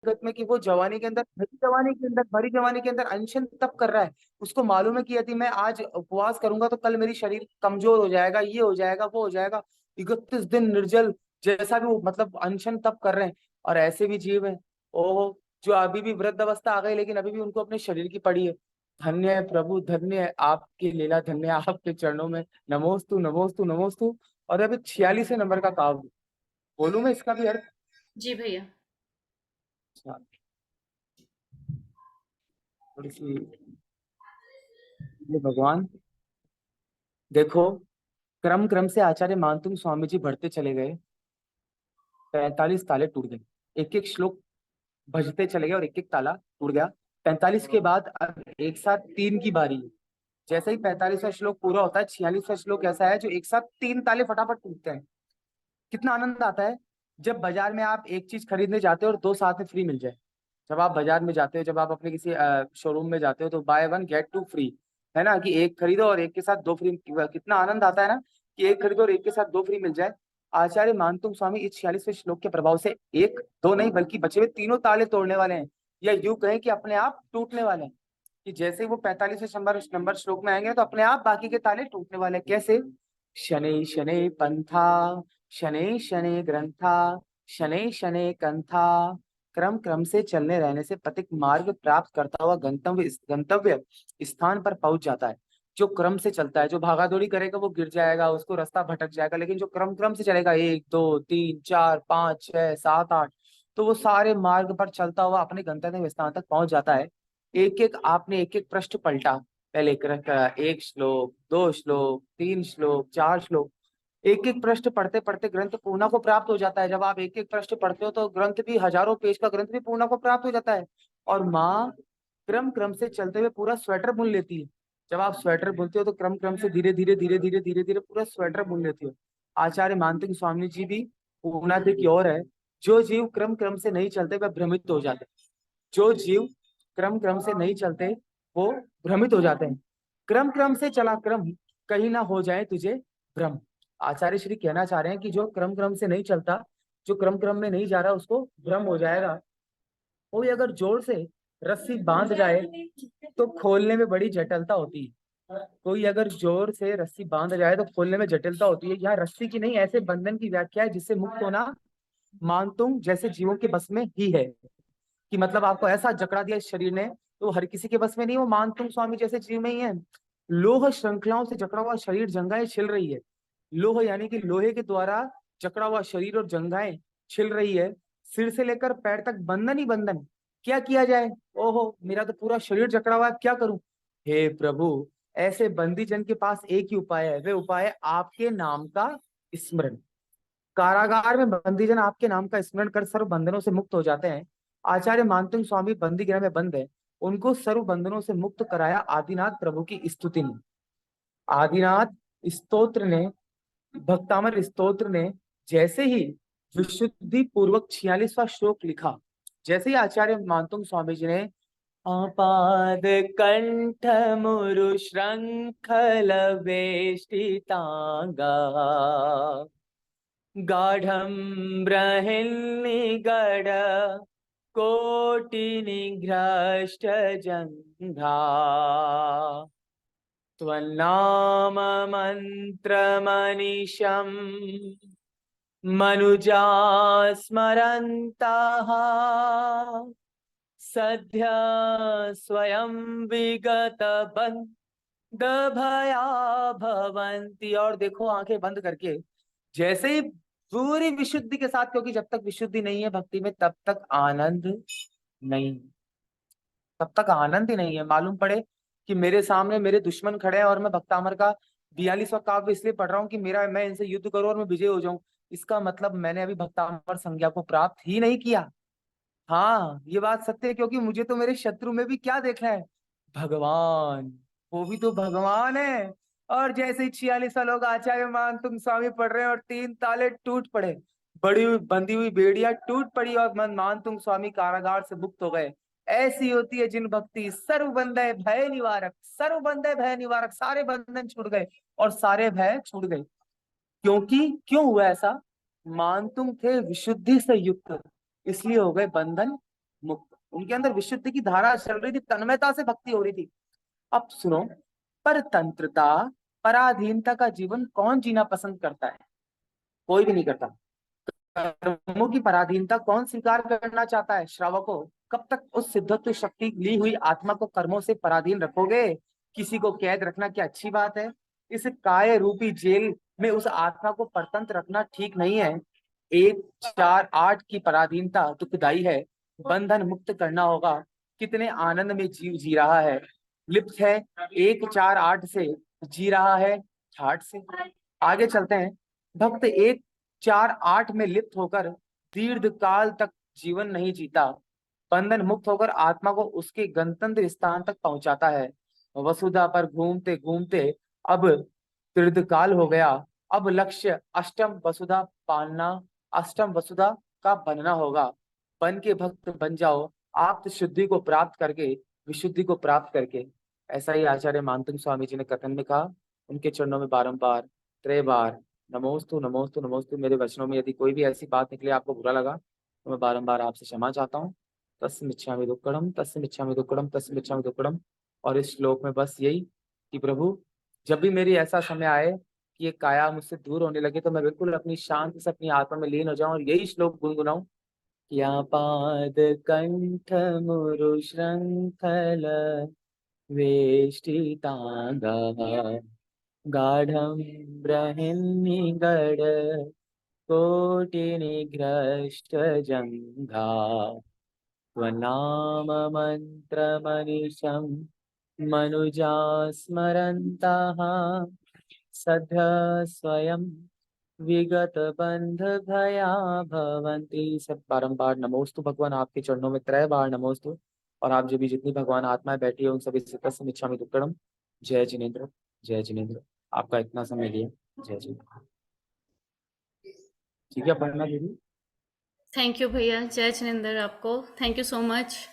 जगत में कि वो जवानी के अंदर, भरी जवानी के अंदर अनशन तप कर रहा है। उसको मालूम है कि यदि मैं आज उपवास करूंगा तो कल मेरी शरीर कमजोर हो जाएगा, ये हो जाएगा, वो हो जाएगा। 31 दिन निर्जल, जैसा भी वो मतलब अनशन तप कर रहे हैं। और ऐसे भी जीव है, ओहो, जो अभी भी वृद्ध अवस्था आ गई लेकिन अभी भी उनको अपने शरीर की पड़ी है। धन्य है प्रभु, धन्य है आपकी लीला, धन्य है आपके चरणों में। नमोस्तु नमोस्तु नमोस्तु। और अभी 46वें नंबर का काव्य बोलूं मैं इसका भी अर्थ? जी भैया। अच्छा, थोड़ी सी, ये भगवान देखो, क्रम क्रम से आचार्य मानतुंग स्वामी जी बढ़ते चले गए। 45 ताले टूट गए, एक एक श्लोक भजते चले गए और एक एक ताला टूट गया। 45 के बाद अब एक साथ तीन की बारी है। जैसे ही 45वां श्लोक पूरा होता है, 46वां श्लोक ऐसा है जो एक साथ तीन ताले फटाफट टूटते हैं। कितना आनंद आता है जब बाजार में आप एक चीज खरीदने जाते हो और दो साथ में फ्री मिल जाए। जब आप बाजार में जाते हो, जब आप अपने किसी शोरूम में जाते हो तो buy one get two free, है ना, कि एक खरीदो और एक के साथ दो फ्री। कितना आनंद आता है ना, कि एक खरीदो और एक के साथ दो फ्री मिल जाए। आचार्य मानतुंग स्वामी इस 46वें श्लोक के प्रभाव से एक दो नहीं बल्कि बचे हुए तीनों ताले तोड़ने वाले हैं, या यूं कहें कि अपने आप टूटने वाले हैं। कि जैसे ही वो 45वें नंबर श्लोक में आएंगे तो अपने आप बाकी के ताले टूटने वाले हैं। कैसे? शनै शनै पंथा, शनै शनै ग्रंथा, शनै शनै कंथा, क्रम क्रम से चलने रहने से पथिक मार्ग प्राप्त करता हुआ गंतव्य स्थान पर पहुंच जाता है। जो क्रम से चलता है, जो भागा दौड़ी करेगा वो गिर जाएगा, उसको रास्ता भटक जाएगा। लेकिन जो क्रम क्रम से चलेगा, एक दो तीन चार पाँच छह सात आठ, तो वो सारे मार्ग पर चलता हुआ अपने गंतव्य स्थान तक पहुंच जाता है। एक एक आपने एक एक पृष्ठ पलटा, पहले एक श्लोक, दो श्लोक, तीन श्लोक, चार श्लोक, एक एक पृष्ठ पढ़ते पढ़ते ग्रंथ पूर्णा को प्राप्त हो जाता है। जब आप एक एक पृष्ठ पढ़ते हो तो ग्रंथ भी, हजारों पेज का ग्रंथ भी पूर्णा को प्राप्त हो जाता है। और माँ क्रम क्रम से चलते हुए पूरा स्वेटर बुन लेती है। जब आप स्वेटर बुनते हो तो क्रम क्रम से धीरे धीरे धीरे धीरे धीरे धीरे पूरा स्वेटर बुन लेती हो। आचार्य मानसिंह स्वामी जी भी पूर्णाते की ओर है। जो जीव क्रम क्रम से नहीं चलते वह भ्रमित हो जाते हैं। जो जीव क्रम क्रम से नहीं चलते वो भ्रमित हो जाते हैं। क्रम क्रम से चला क्रम, कहीं ना हो जाए तुझे भ्रम। आचार्य श्री कहना चाह रहे हैं कि जो क्रम क्रम से नहीं चलता, जो क्रम क्रम में नहीं जा रहा, उसको भ्रम हो जाएगा। कोई अगर जोर से रस्सी बांध जाए तो खोलने में बड़ी जटिलता होती है। कोई अगर जोर से रस्सी बांध जाए तो खोलने में जटिलता होती है। यहाँ रस्सी की नहीं, ऐसे बंधन की व्याख्या है जिससे मुक्त होना मानतुंग जैसे जीवों के बस में ही है। कि मतलब आपको ऐसा जकड़ा दिया इस शरीर ने, तो हर किसी के बस में नहीं, वो मानतुंग स्वामी जैसे जीव में ही है। लोह श्रृंखलाओं से जकड़ा हुआ शरीर, जंघाएं छिल रही है। लोह यानी कि लोहे के द्वारा जकड़ा हुआ शरीर और जंघाएं छिल रही है। सिर से लेकर पैर तक बंधन ही बंधन। क्या किया जाए? ओहो, मेरा तो पूरा शरीर जकड़ा हुआ है, क्या करूं? हे प्रभु, ऐसे बंदी जन के पास एक ही उपाय है, वे उपाय है आपके नाम का स्मरण। कारागार में बंदी जन आपके नाम का स्मरण कर सर्व बंधनों से मुक्त हो जाते हैं। आचार्य मानसिंह स्वामी बंदी गृह में बंद है, उनको सर्व बंधनों से मुक्त कराया आदिनाथ प्रभु की स्तुति ने। आदिनाथ स्तोत्र ने, भक्तामर स्तोत्र ने जैसे ही विशुद्धि पूर्वक 46वां श्लोक लिखा, जैसे ही आचार्य मानतुंग स्वामी जी ने आपाद कंठ मुरु श्रृंखल वेष्टितांगा गाढ़ं बृहन्निगड कोटि निघ्रष्ट जंघा त्वन्नाम मंत्रमनिशम् मनुजा स्मरन्तः सद्य स्वयं विगत बंद भया भवंती। और देखो आंखें बंद करके, जैसे ही पूरी विशुद्धि के साथ, क्योंकि जब तक विशुद्धि नहीं है भक्ति में तब तक आनंद नहीं, तब तक आनंद ही नहीं है। मालूम पड़े कि मेरे सामने मेरे दुश्मन खड़े हैं और मैं भक्तामर का 42वां काव्य इसलिए पढ़ रहा हूँ कि मेरा, मैं इनसे युद्ध करूं और मैं विजय हो जाऊं, इसका मतलब मैंने अभी भक्तामर संज्ञा को प्राप्त ही नहीं किया। हाँ, ये बात सत्य है, क्योंकि मुझे तो मेरे शत्रु में भी क्या देखना है? भगवान। वो भी तो भगवान है। और जैसे ही 46 लोग आचार्य मान तुम स्वामी पढ़ रहे हैं और तीन ताले टूट पड़े, बड़ी हुई बंधी हुई बेड़ियां टूट पड़ी और मन मान तुम स्वामी कारागार से मुक्त हो गए। ऐसी होती है जिन भक्ति, सर्व बंधे भय निवारक, सर्व बंधे भय निवारक, सारे बंधन छूट गए और सारे भय छूट गए। क्योंकि क्यों हुआ ऐसा? मान तुम थे विशुद्धि से युक्त, इसलिए हो गए बंधन मुक्त। उनके अंदर विशुद्धि की धारा चल रही थी, तन्मयता से भक्ति हो रही थी। अब सुनो, परतंत्रता, पराधीनता का जीवन कौन जीना पसंद करता है? कोई भी नहीं करता। कर्मों की पराधीनता कौन स्वीकार करना चाहता है? श्रावकों, कब तक उस सिद्धत्व शक्ति ली हुई आत्मा को कर्मों से पराधीन रखोगे? किसी को कैद रखना क्या अच्छी बात है? इस काय रूपी जेल में उस आत्मा को परतंत्र रखना ठीक नहीं है। 1 4 8 की पराधीनता दुखदाई है। बंधन मुक्त करना होगा। कितने आनंद में जीव जी रहा है, लिप्त है 1 4 8 से, जी रहा है ठाठ से। आगे चलते हैं। भक्त 1 4 8 में लिप्त होकर दीर्घ काल तक जीवन नहीं जीता, बंधन मुक्त होकर आत्मा को उसके गंतव्य स्थान तक पहुंचाता है। वसुधा पर घूमते घूमते अब दीर्घकाल हो गया। अब लक्ष्य अष्टम वसुधा पालना, अष्टम वसुधा का बनना होगा। बन के भक्त बन जाओ, आप शुद्धि को प्राप्त करके, विशुद्धि को प्राप्त करके। ऐसा ही आचार्य मानतुंग स्वामी जी ने कथन में कहा। उनके चरणों में बारंबार, त्रय बार नमोस्तु नमोस्तु नमोस्तु। मेरे वचनों में यदि कोई भी ऐसी बात निकले आपको बुरा लगा, तो मैं बारंबार आपसे क्षमा चाहता हूँ। तस्मिच्छामि दुक्कडम, तस्मिच्छामि दुक्कडम, तस्मिच्छामि दुक्कडम। और इस श्लोक में बस यही कि प्रभु, जब भी मेरी ऐसा समय आए कि ये काया मुझसे दूर होने लगे, तो मैं बिल्कुल अपनी शांति से अपनी आत्मा में लीन हो जाऊं और यही श्लोक गुनगुनाऊं। या पाद कंठ मुरु श्रृंखल वेष्टितांगः गाढ़ं बृहन्निगड कोटिनिघ्रष्टजङ्घा त्वन्नाम मन्त्रमनिशं मनुजा स्मरन्तः सद्य स्वयं विगत बंध भया भवंती। सब बारंबार नमोस्तु भगवान, आपके चरणों में 3 बार नमोस्तु। और आप जो भी जितनी भगवान आत्माएं बैठी है उन सभी से तस्म इच्छा में दुक्कडम। जय जिनेन्द्र, जय जिनेन्द्र। आपका इतना समय लिया, जय जिनेन्द्र। ठीक है पढ़ना दीदी। थैंक यू भैया, जय जिनेंद्र आपको, थैंक यू सो मच।